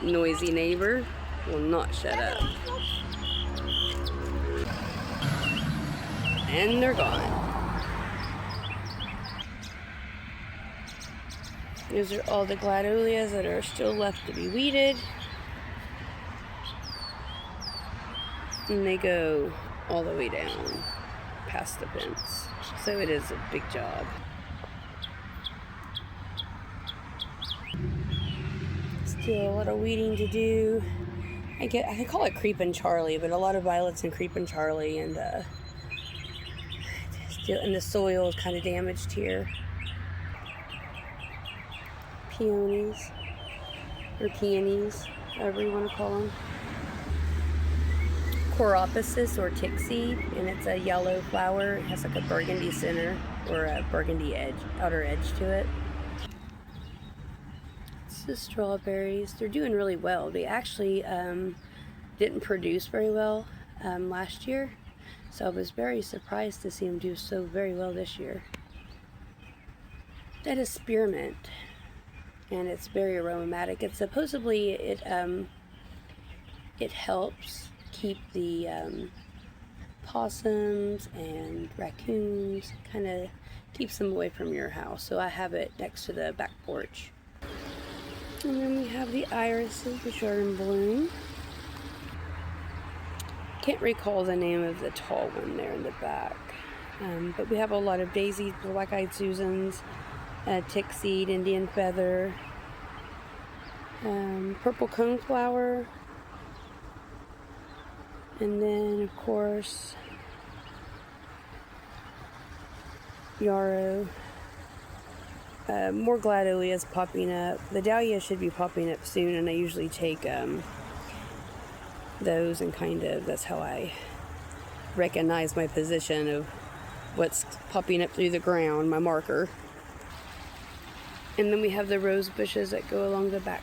noisy neighbor will not shut up. And they're gone. Those are all the gladiolus that are still left to be weeded. And they go all the way down past the fence. So it is a big job. Still a lot of weeding to do. I call it Creepin' Charlie, but a lot of violets in Creepin' Charlie, and the soil is kind of damaged here. Peonies, or peonies, however you want to call them. Coropsis or tick seed, and it's a yellow flower. It has like a burgundy center or a burgundy outer edge to it. It's the strawberries. They're doing really well. They actually didn't produce very well last year, so I was very surprised to see them do so very well this year. That is spearmint, and it's very aromatic. It's supposedly it helps keep the possums and raccoons, kind of keeps them away from your house. So I have it next to the back porch. And then we have the irises, which are in bloom. Can't recall the name of the tall one there in the back. But we have a lot of daisies, black-eyed Susans, tick seed, Indian feather, purple coneflower, and then of course yarrow. More gladiolus popping up. The dahlia should be popping up soon, and I usually take those and that's how I recognize my position of what's popping up through the ground, my marker. And then we have the rose bushes that go along the back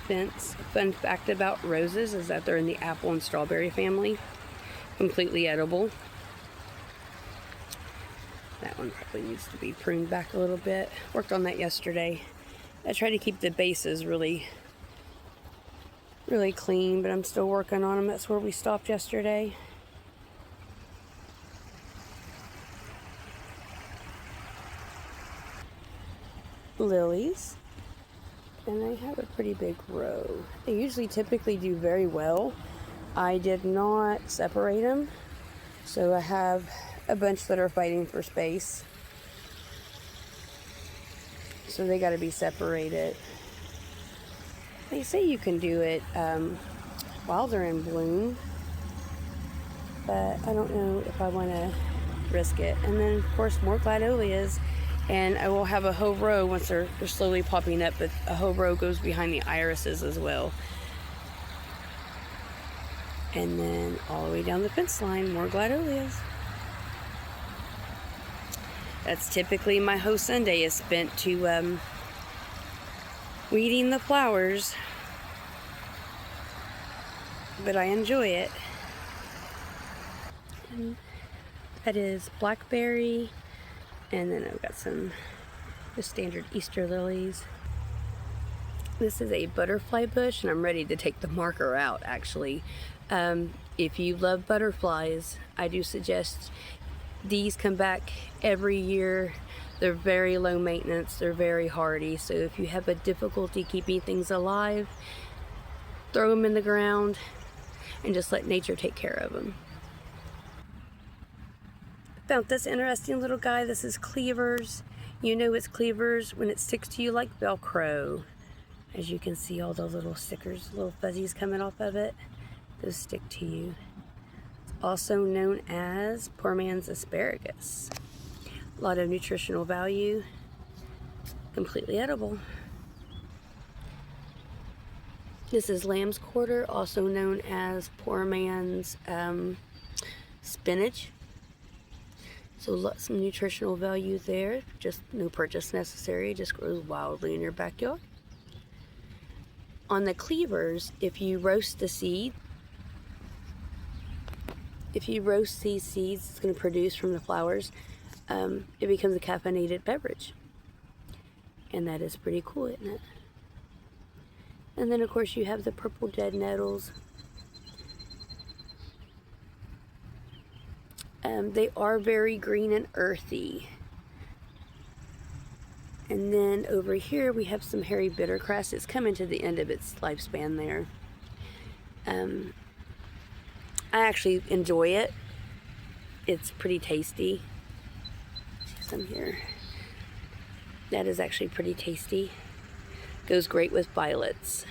fence. Fun fact about roses is that they're in the apple and strawberry family. Completely edible. That one probably needs to be pruned back a little bit. Worked on that yesterday. I try to keep the bases really clean, but I'm still working on them. That's where we stopped yesterday. Lilies, and I have a pretty big row. They usually typically do very well. I did not separate them, so I have a bunch that are fighting for space, so they got to be separated. They say you can do it while they're in bloom, but I don't know if I want to risk it. And then of course more gladiolus. And I will have a whole row once they're slowly popping up, but a whole row goes behind the irises as well. And then all the way down the fence line, more gladiolus. That's typically my whole Sunday is spent to weeding the flowers. But I enjoy it. And that is blackberry. And then I've got some just standard Easter lilies. This is a butterfly bush, and I'm ready to take the marker out actually. If you love butterflies, I do suggest these come back every year. They're very low maintenance, they're very hardy. So if you have a difficulty keeping things alive, throw them in the ground and just let nature take care of them. Found this interesting little guy. This is cleavers. You know it's cleavers when it sticks to you like Velcro. As you can see, all the little stickers, little fuzzies coming off of it, those stick to you. It's also known as poor man's asparagus. A lot of nutritional value, completely edible. This is lamb's quarter, also known as poor man's spinach. So some nutritional value there, just no purchase necessary, it just grows wildly in your backyard. On the cleavers, if you roast the seed, if you roast these seeds, it's going to produce from the flowers, it becomes a caffeinated beverage. And that is pretty cool, isn't it? And then of course you have the purple dead nettles. They are very green and earthy. And then over here we have some hairy bittercress. It's coming to the end of its lifespan there. I actually enjoy it. It's pretty tasty. Some here. That is actually pretty tasty. Goes great with violets.